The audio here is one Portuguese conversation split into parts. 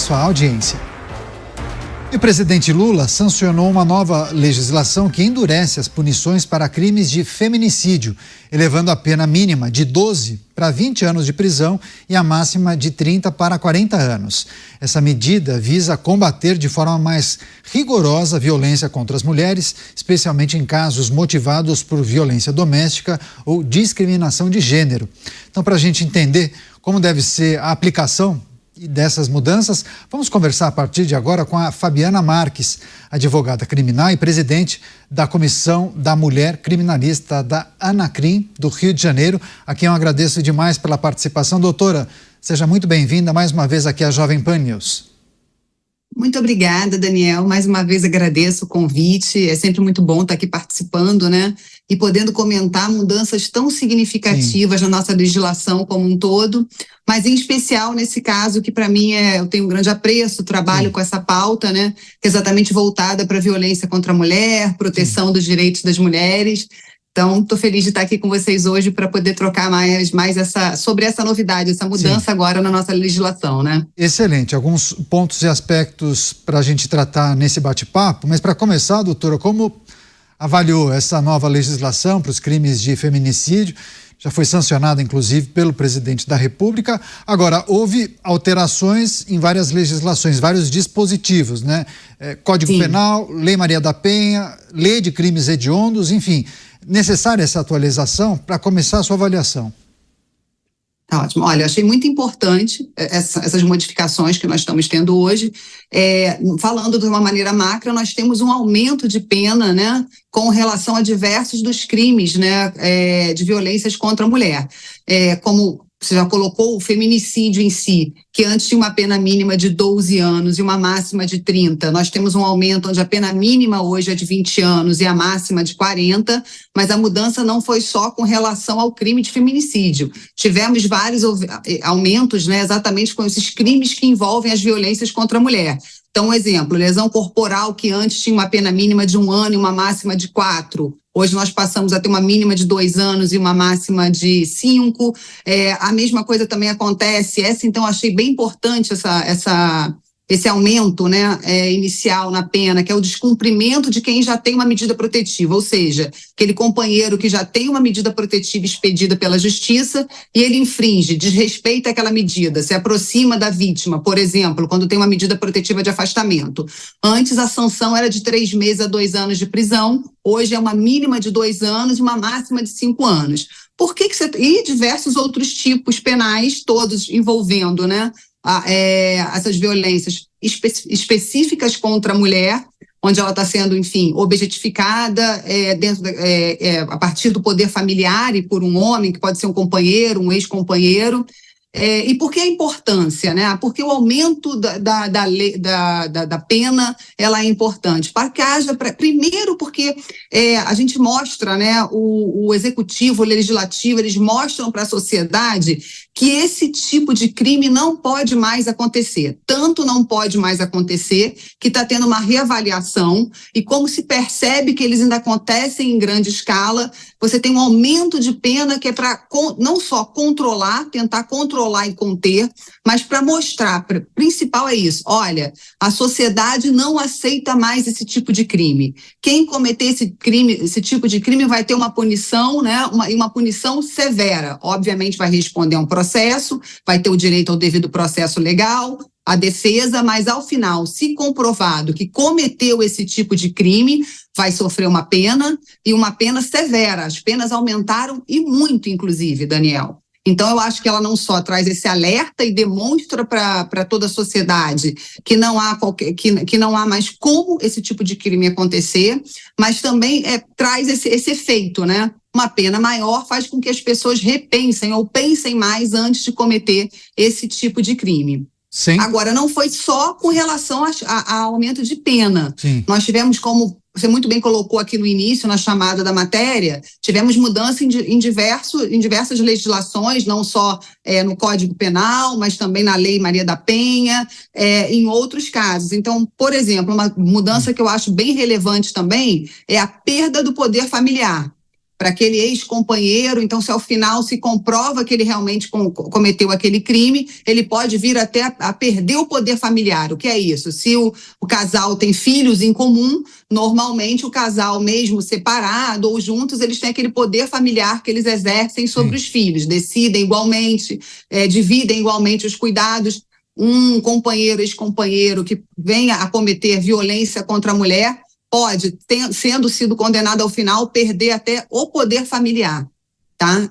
sua audiência. E o presidente Lula sancionou uma nova legislação que endurece as punições para crimes de feminicídio, elevando a pena mínima de 12 para 20 anos de prisão e a máxima de 30 para 40 anos. Essa medida visa combater de forma mais rigorosa a violência contra as mulheres, especialmente em casos motivados por violência doméstica ou discriminação de gênero. Então, para a gente entender como deve ser a aplicação dessas mudanças, vamos conversar a partir de agora com a Fabiana Marques, advogada criminal e presidente da Comissão da Mulher Criminalista da Anacrim, do Rio de Janeiro, a quem eu agradeço demais pela participação. Doutora, seja muito bem-vinda mais uma vez aqui à Jovem Pan News. Muito obrigada, Daniel. Mais uma vez agradeço o convite. É sempre muito bom estar aqui participando, né? E podendo comentar mudanças tão significativas na nossa legislação como um todo, mas em especial nesse caso que para mim eu tenho um grande apreço, trabalho com essa pauta, né? Que é exatamente voltada para a violência contra a mulher, proteção dos direitos das mulheres. Então, estou feliz de estar aqui com vocês hoje para poder trocar mais sobre essa novidade, essa mudança agora na nossa legislação, né? Excelente. Alguns pontos e aspectos para a gente tratar nesse bate-papo, mas para começar, doutora, como avaliou essa nova legislação para os crimes de feminicídio? Já foi sancionada, inclusive, pelo presidente da República. Agora, houve alterações em várias legislações, vários dispositivos, né? Código Penal, Lei Maria da Penha, Lei de Crimes Hediondos, enfim. Necessária essa atualização para começar a sua avaliação? Tá ótimo. Olha, eu achei muito importante essas modificações que nós estamos tendo hoje. Falando de uma maneira macro, nós temos um aumento de pena, né, com relação a diversos dos crimes, né, de violências contra a mulher. Como você já colocou, o feminicídio em si, que antes tinha uma pena mínima de 12 anos e uma máxima de 30. Nós temos um aumento onde a pena mínima hoje é de 20 anos e a máxima de 40, mas a mudança não foi só com relação ao crime de feminicídio. Tivemos vários aumentos, né, exatamente com esses crimes que envolvem as violências contra a mulher. Então, um exemplo, lesão corporal, que antes tinha uma pena mínima de 1 ano e uma máxima de 4. Hoje nós passamos a ter uma mínima de 2 anos e uma máxima de 5. A mesma coisa também acontece. Então, achei bem importante esse aumento, né, inicial na pena, que é o descumprimento de quem já tem uma medida protetiva, ou seja, aquele companheiro que já tem uma medida protetiva expedida pela justiça e ele infringe, desrespeita aquela medida, se aproxima da vítima, por exemplo, quando tem uma medida protetiva de afastamento. Antes a sanção era de 3 meses a 2 anos de prisão, hoje é uma mínima de 2 anos e uma máxima de 5 anos. Por que você... E diversos outros tipos penais, todos envolvendo, né, essas violências específicas contra a mulher, onde ela está sendo, enfim, objetificada a partir do poder familiar e por um homem, que pode ser um companheiro, um ex-companheiro. E por que a importância, né? Porque o aumento da pena ela é importante. Para que haja, primeiro porque a gente mostra, né, o executivo, o legislativo, eles mostram para a sociedade que esse tipo de crime não pode mais acontecer. Tanto não pode mais acontecer que está tendo uma reavaliação e como se percebe que eles ainda acontecem em grande escala, você tem um aumento de pena que é para não só tentar controlar e conter, mas para mostrar, principal é isso, olha, a sociedade não aceita mais esse tipo de crime. Quem cometer esse tipo de crime vai ter uma punição, né, uma punição severa. Obviamente vai responder a um processo, vai ter o direito ao devido processo legal, a defesa, mas ao final, se comprovado que cometeu esse tipo de crime, vai sofrer uma pena e uma pena severa. As penas aumentaram e muito, inclusive, Daniel. Então, eu acho que ela não só traz esse alerta e demonstra para toda a sociedade que não há mais como esse tipo de crime acontecer, mas também traz esse efeito, né? Uma pena maior faz com que as pessoas repensem ou pensem mais antes de cometer esse tipo de crime. Sim. Agora, não foi só com relação a aumento de pena. Sim. Nós tivemos, como você muito bem colocou aqui no início, na chamada da matéria, tivemos mudança em diversas legislações, não só no Código Penal, mas também na Lei Maria da Penha, em outros casos. Então, por exemplo, uma mudança que eu acho bem relevante também é a perda do poder familiar. para aquele ex-companheiro. Então, se ao final se comprova que ele realmente cometeu aquele crime, ele pode vir até a perder o poder familiar. O que é isso? Se o casal tem filhos em comum, normalmente o casal, mesmo separado ou juntos, eles têm aquele poder familiar que eles exercem sobre os filhos, decidem igualmente, dividem igualmente os cuidados. Um companheiro, ex-companheiro que venha a cometer violência contra a mulher pode, sendo sido condenado ao final, perder até o poder familiar, tá?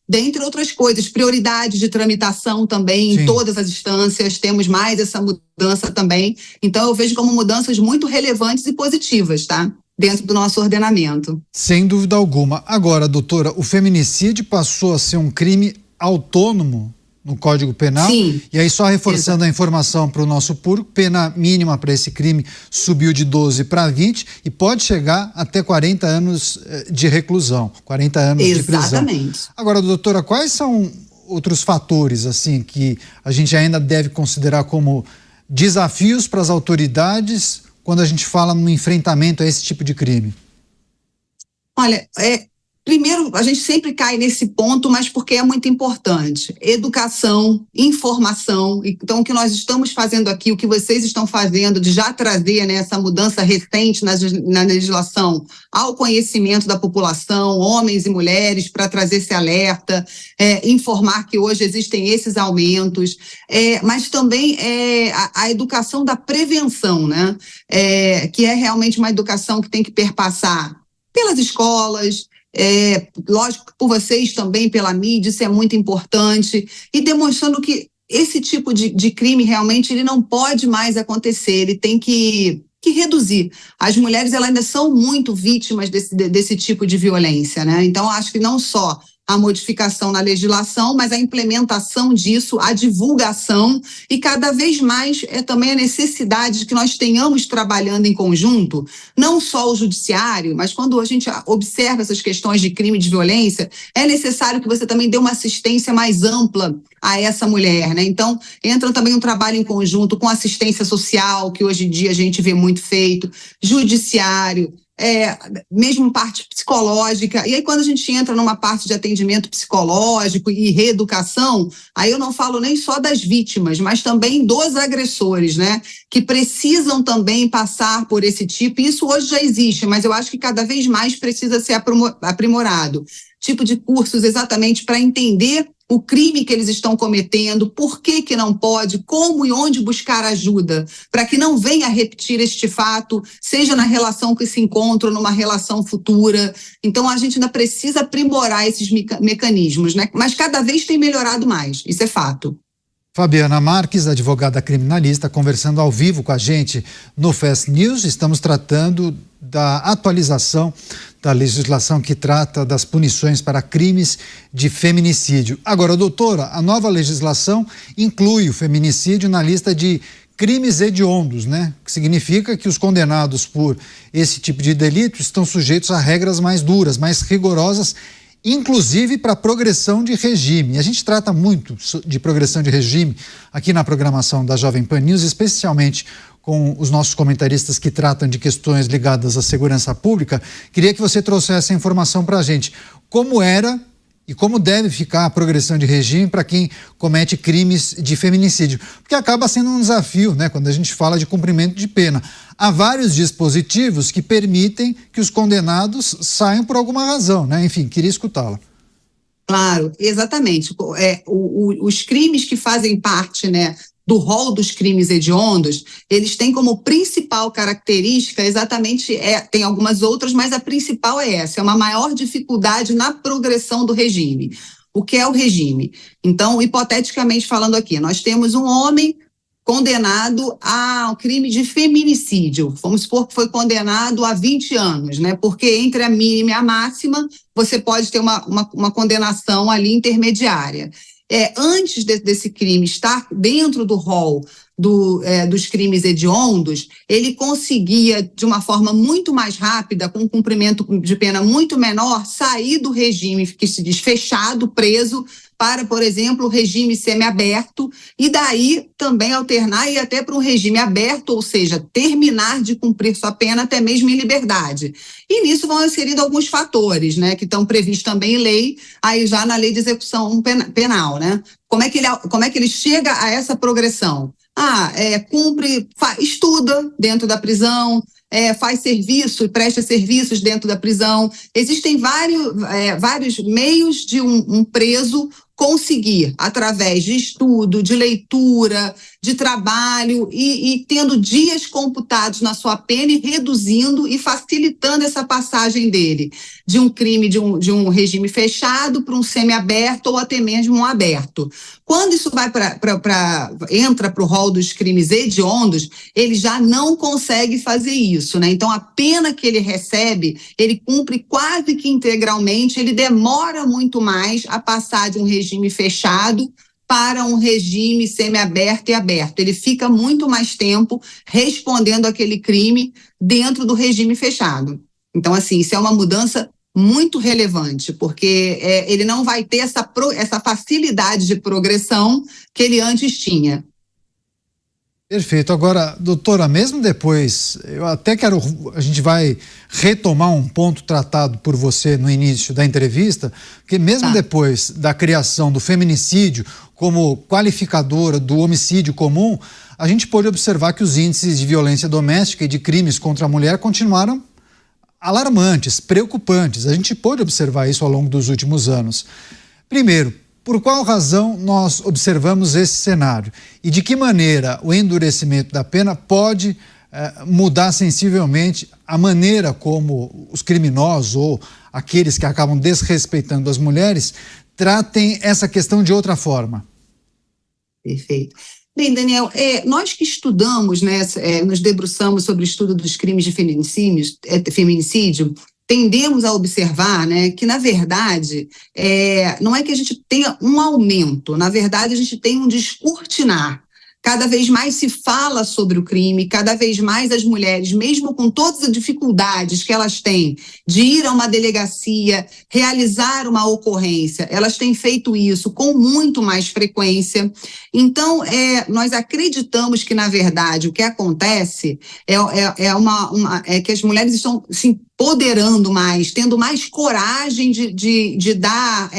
Dentre outras coisas, prioridade de tramitação também. Sim. Em todas as instâncias, temos mais essa mudança também. Então, eu vejo como mudanças muito relevantes e positivas, tá? Dentro do nosso ordenamento. Sem dúvida alguma. Agora, doutora, o feminicídio passou a ser um crime autônomo no Código Penal. Sim. E aí, só reforçando a informação para o nosso público, pena mínima para esse crime subiu de 12 para 20 e pode chegar até 40 anos de reclusão, 40 anos de prisão. Exatamente. Agora, doutora, quais são outros fatores assim que a gente ainda deve considerar como desafios para as autoridades quando a gente fala no enfrentamento a esse tipo de crime? Olha, primeiro, a gente sempre cai nesse ponto, mas porque é muito importante. Educação, informação. Então, o que nós estamos fazendo aqui, o que vocês estão fazendo de já trazer, né, essa mudança recente na legislação ao conhecimento da população, homens e mulheres, para trazer esse alerta, informar que hoje existem esses aumentos, mas também a educação da prevenção, né, que é realmente uma educação que tem que perpassar pelas escolas, lógico, por vocês também, pela mídia, isso é muito importante, e demonstrando que esse tipo de crime realmente ele não pode mais acontecer, ele tem que reduzir. As mulheres elas ainda são muito vítimas desse tipo de violência, né? Então, acho que não só a modificação na legislação, mas a implementação disso, a divulgação e cada vez mais também a necessidade de que nós tenhamos trabalhando em conjunto, não só o judiciário, mas quando a gente observa essas questões de crime e de violência, é necessário que você também dê uma assistência mais ampla a essa mulher, né? Então, entra também um trabalho em conjunto com assistência social, que hoje em dia a gente vê muito feito, judiciário, mesmo parte psicológica. E aí, quando a gente entra numa parte de atendimento psicológico e reeducação, aí eu não falo nem só das vítimas, mas também dos agressores, né? Que precisam também passar por esse tipo. Isso hoje já existe, mas eu acho que cada vez mais precisa ser aprimorado. Tipo de cursos exatamente para entender o crime que eles estão cometendo, por que não pode, como e onde buscar ajuda, para que não venha a repetir este fato, seja na relação que se encontra ou numa relação futura. Então, a gente ainda precisa aprimorar esses mecanismos, né? Mas cada vez tem melhorado mais, isso é fato. Fabiana Marques, advogada criminalista, conversando ao vivo com a gente no Fast News. Estamos tratando da atualização da legislação que trata das punições para crimes de feminicídio. Agora, doutora, a nova legislação inclui o feminicídio na lista de crimes hediondos, né? Que significa que os condenados por esse tipo de delito estão sujeitos a regras mais duras, mais rigorosas, inclusive para progressão de regime. A gente trata muito de progressão de regime aqui na programação da Jovem Pan News, especialmente com os nossos comentaristas que tratam de questões ligadas à segurança pública. Queria que você trouxesse essa informação para a gente. Como era e como deve ficar a progressão de regime para quem comete crimes de feminicídio? Porque acaba sendo um desafio, né, quando a gente fala de cumprimento de pena. Há vários dispositivos que permitem que os condenados saiam por alguma razão, né? Enfim, queria escutá-la. Claro, exatamente. Os crimes que fazem parte, né, do rol dos crimes hediondos, eles têm como principal característica exatamente, tem algumas outras, mas a principal é essa, é uma maior dificuldade na progressão do regime. O que é o regime? Então, hipoteticamente falando aqui, nós temos um homem condenado a um crime de feminicídio, vamos supor que foi condenado a 20 anos, né? Porque entre a mínima e a máxima, você pode ter uma condenação ali intermediária. Antes desse crime estar dentro do rol dos crimes hediondos, ele conseguia, de uma forma muito mais rápida, com um cumprimento de pena muito menor, sair do regime que se diz fechado, preso, para, por exemplo, o regime semiaberto, e daí também alternar e ir até para um regime aberto, ou seja, terminar de cumprir sua pena até mesmo em liberdade. E nisso vão inserindo alguns fatores, né, que estão previstos também em lei, aí já na lei de execução penal, né? Como é que ele chega a essa progressão? Estuda dentro da prisão, faz serviço e presta serviços dentro da prisão. Existem vários meios de um preso conseguir, através de estudo, de leitura, de trabalho e tendo dias computados na sua pena e reduzindo e facilitando essa passagem dele de um crime de um regime fechado para um semiaberto ou até mesmo um aberto. Quando isso entra para o rol dos crimes hediondos, ele já não consegue fazer isso, né? Então, a pena que ele recebe, ele cumpre quase que integralmente, ele demora muito mais a passar de um regime fechado para um regime semiaberto e aberto. Ele fica muito mais tempo respondendo aquele crime dentro do regime fechado. Então, assim, isso é uma mudança muito relevante, porque ele não vai ter essa facilidade de progressão que ele antes tinha. Perfeito. Agora, doutora, mesmo depois, a gente vai retomar um ponto tratado por você no início da entrevista, porque mesmo depois da criação do feminicídio como qualificadora do homicídio comum, a gente pôde observar que os índices de violência doméstica e de crimes contra a mulher continuaram alarmantes, preocupantes. A gente pôde observar isso ao longo dos últimos anos. Primeiro, por qual razão nós observamos esse cenário? E de que maneira o endurecimento da pena pode mudar sensivelmente a maneira como os criminosos ou aqueles que acabam desrespeitando as mulheres tratem essa questão de outra forma? Perfeito. Bem, Daniel, nós que estudamos, né, nos debruçamos sobre o estudo dos crimes de feminicídio, tendemos a observar, né, que, na verdade, não é que a gente tenha um aumento, na verdade, a gente tem um descortinar. Cada vez mais se fala sobre o crime, cada vez mais as mulheres, mesmo com todas as dificuldades que elas têm de ir a uma delegacia, realizar uma ocorrência, elas têm feito isso com muito mais frequência. Então, nós acreditamos que, na verdade, o que acontece é que as mulheres estão se empoderando mais, tendo mais coragem de dar...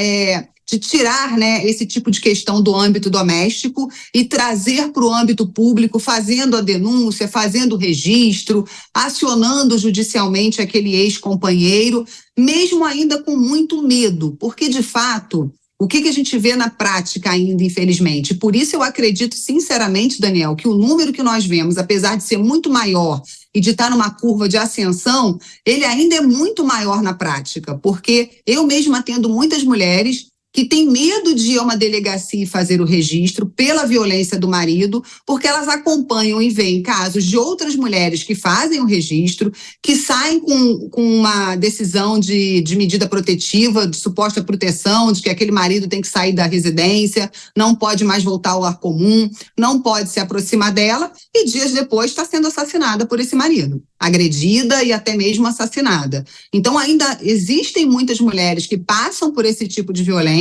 de tirar, né, esse tipo de questão do âmbito doméstico e trazer para o âmbito público, fazendo a denúncia, fazendo o registro, acionando judicialmente aquele ex-companheiro, mesmo ainda com muito medo, porque, de fato, o que a gente vê na prática ainda, infelizmente? Por isso eu acredito, sinceramente, Daniel, que o número que nós vemos, apesar de ser muito maior e de estar numa curva de ascensão, ele ainda é muito maior na prática, porque eu mesma atendo muitas mulheres que tem medo de ir a uma delegacia e fazer o registro pela violência do marido, porque elas acompanham e veem casos de outras mulheres que fazem o registro, que saem com uma decisão de medida protetiva, de suposta proteção, de que aquele marido tem que sair da residência, não pode mais voltar ao lar comum, não pode se aproximar dela, e dias depois está sendo assassinada por esse marido, agredida e até mesmo assassinada. Então ainda existem muitas mulheres que passam por esse tipo de violência,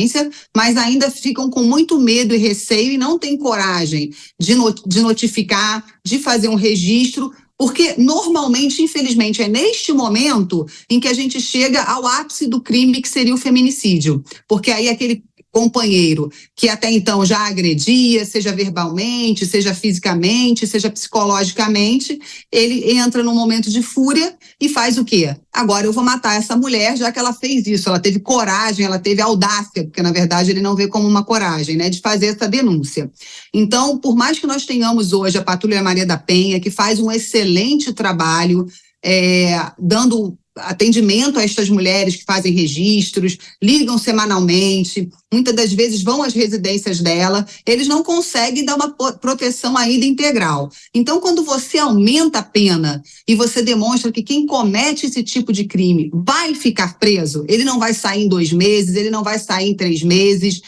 mas ainda ficam com muito medo e receio e não têm coragem de notificar, de fazer um registro, porque normalmente, infelizmente, é neste momento em que a gente chega ao ápice do crime, que seria o feminicídio, porque aí aquele companheiro que até então já agredia, seja verbalmente, seja fisicamente, seja psicologicamente, ele entra num momento de fúria e faz o quê? Agora eu vou matar essa mulher, já que ela fez isso, ela teve coragem, ela teve audácia, porque na verdade ele não vê como uma coragem, né, de fazer essa denúncia. Então, por mais que nós tenhamos hoje a Patrulha Maria da Penha, que faz um excelente trabalho, dando atendimento a estas mulheres que fazem registros, ligam semanalmente, muitas das vezes vão às residências dela, eles não conseguem dar uma proteção ainda integral. Então, quando você aumenta a pena e você demonstra que quem comete esse tipo de crime vai ficar preso, ele não vai sair em 2 meses, ele não vai sair em 3 meses,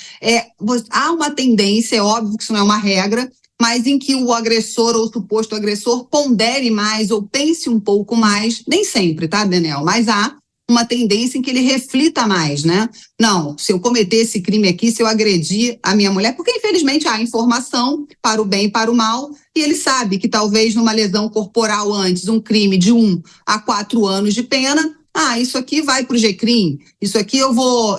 há uma tendência, é óbvio que isso não é uma regra, mas em que o agressor ou o suposto agressor pondere mais ou pense um pouco mais, nem sempre, tá, Daniel? Mas há uma tendência em que ele reflita mais, né? Não, se eu cometer esse crime aqui, se eu agredir a minha mulher, porque infelizmente há informação para o bem e para o mal, e ele sabe que talvez numa lesão corporal antes, um crime de 1 a 4 anos de pena, isso aqui vai para o GCRIM, isso aqui eu vou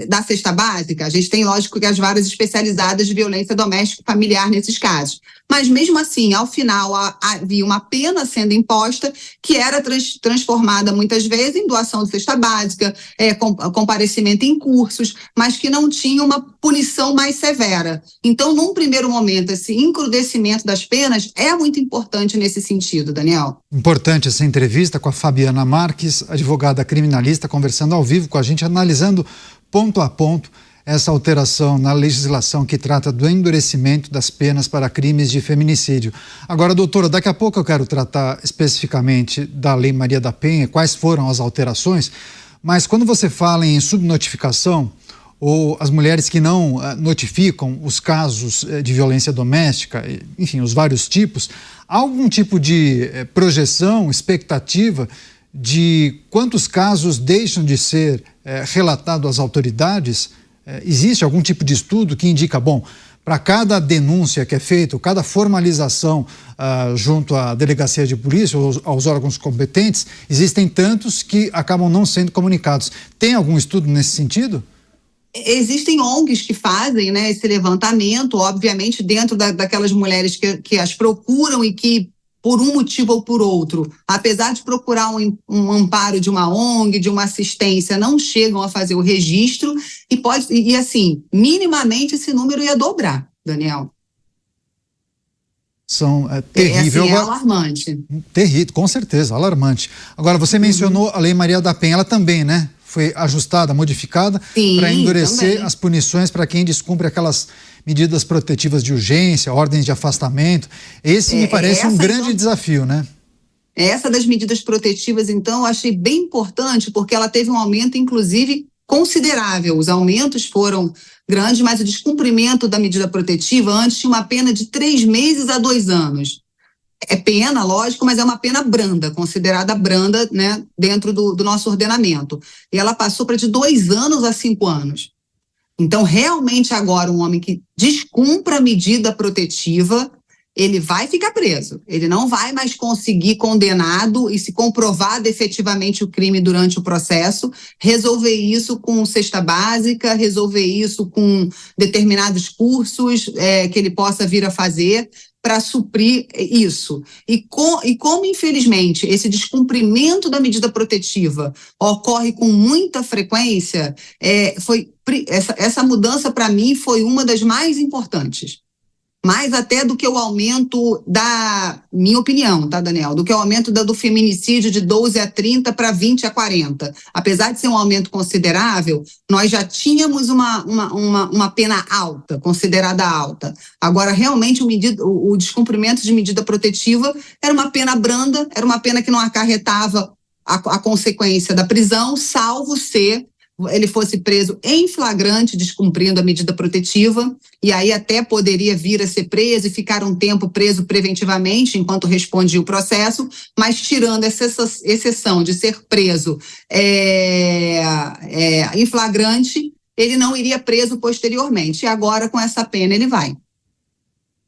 dar cesta básica. A gente tem, lógico, que as varas especializadas de violência doméstica e familiar nesses casos. Mas mesmo assim, ao final, havia uma pena sendo imposta que era transformada muitas vezes em doação de cesta básica, comparecimento em cursos, mas que não tinha uma punição mais severa. Então, num primeiro momento, esse encrudecimento das penas é muito importante nesse sentido, Daniel. Importante essa entrevista com a Fabiana Marques, advogada criminalista, conversando ao vivo com a gente, analisando ponto a ponto essa alteração na legislação que trata do endurecimento das penas para crimes de feminicídio. Agora, doutora, daqui a pouco eu quero tratar especificamente da Lei Maria da Penha, quais foram as alterações, mas quando você fala em subnotificação, ou as mulheres que não notificam os casos de violência doméstica, enfim, os vários tipos, há algum tipo de projeção, expectativa de quantos casos deixam de ser relatados às autoridades? Existe algum tipo de estudo que indica, bom, para cada denúncia que é feita, cada formalização junto à delegacia de polícia ou aos órgãos competentes, existem tantos que acabam não sendo comunicados. Tem algum estudo nesse sentido? Existem ONGs que fazem, né, esse levantamento, obviamente dentro daquelas mulheres que as procuram e que, por um motivo ou por outro, apesar de procurar um amparo de uma ONG, de uma assistência, não chegam a fazer o registro e assim, minimamente esse número ia dobrar, Daniel. Terrível. É alarmante. Terrível, com certeza, alarmante. Agora, você mencionou a Lei Maria da Penha, ela também, né? Foi ajustada, modificada para endurecer também as punições para quem descumpre aquelas medidas protetivas de urgência, ordens de afastamento. Esse me parece um grande desafio, né? Essa das medidas protetivas, então, eu achei bem importante, porque ela teve um aumento, inclusive, considerável. Os aumentos foram grandes, mas o descumprimento da medida protetiva antes tinha uma pena de 3 meses a 2 anos. É pena, lógico, mas é uma pena branda, considerada branda, né, dentro do nosso ordenamento. E ela passou para de 2 anos a 5 anos. Então, realmente, agora, um homem que descumpra a medida protetiva, ele vai ficar preso. Ele não vai mais conseguir, condenado, e se comprovado efetivamente o crime durante o processo, resolver isso com cesta básica, resolver isso com determinados cursos que ele possa vir a fazer para suprir isso. E como, infelizmente, esse descumprimento da medida protetiva ocorre com muita frequência, essa mudança, para mim, foi uma das mais importantes. Mais até do que o aumento minha opinião, tá, Daniel? Do que o aumento do feminicídio de 12 a 30 para 20 a 40. Apesar de ser um aumento considerável, nós já tínhamos uma pena alta, considerada alta. Agora, realmente, o descumprimento de medida protetiva era uma pena branda, era uma pena que não acarretava a consequência da prisão, salvo se ele fosse preso em flagrante, descumprindo a medida protetiva, e aí até poderia vir a ser preso e ficar um tempo preso preventivamente, enquanto respondia o processo, mas tirando essa exceção de ser preso em flagrante, ele não iria preso posteriormente, e agora com essa pena ele vai.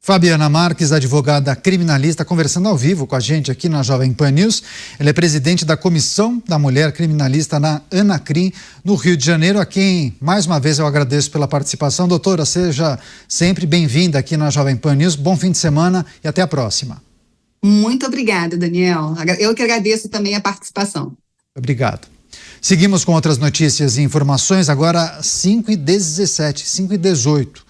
Fabiana Marques, advogada criminalista, conversando ao vivo com a gente aqui na Jovem Pan News. Ela é presidente da Comissão da Mulher Criminalista na Anacrim, no Rio de Janeiro, a quem, mais uma vez, eu agradeço pela participação. Doutora, seja sempre bem-vinda aqui na Jovem Pan News. Bom fim de semana e até a próxima. Muito obrigada, Daniel. Eu que agradeço também a participação. Obrigado. Seguimos com outras notícias e informações, agora 5h17, 5h18.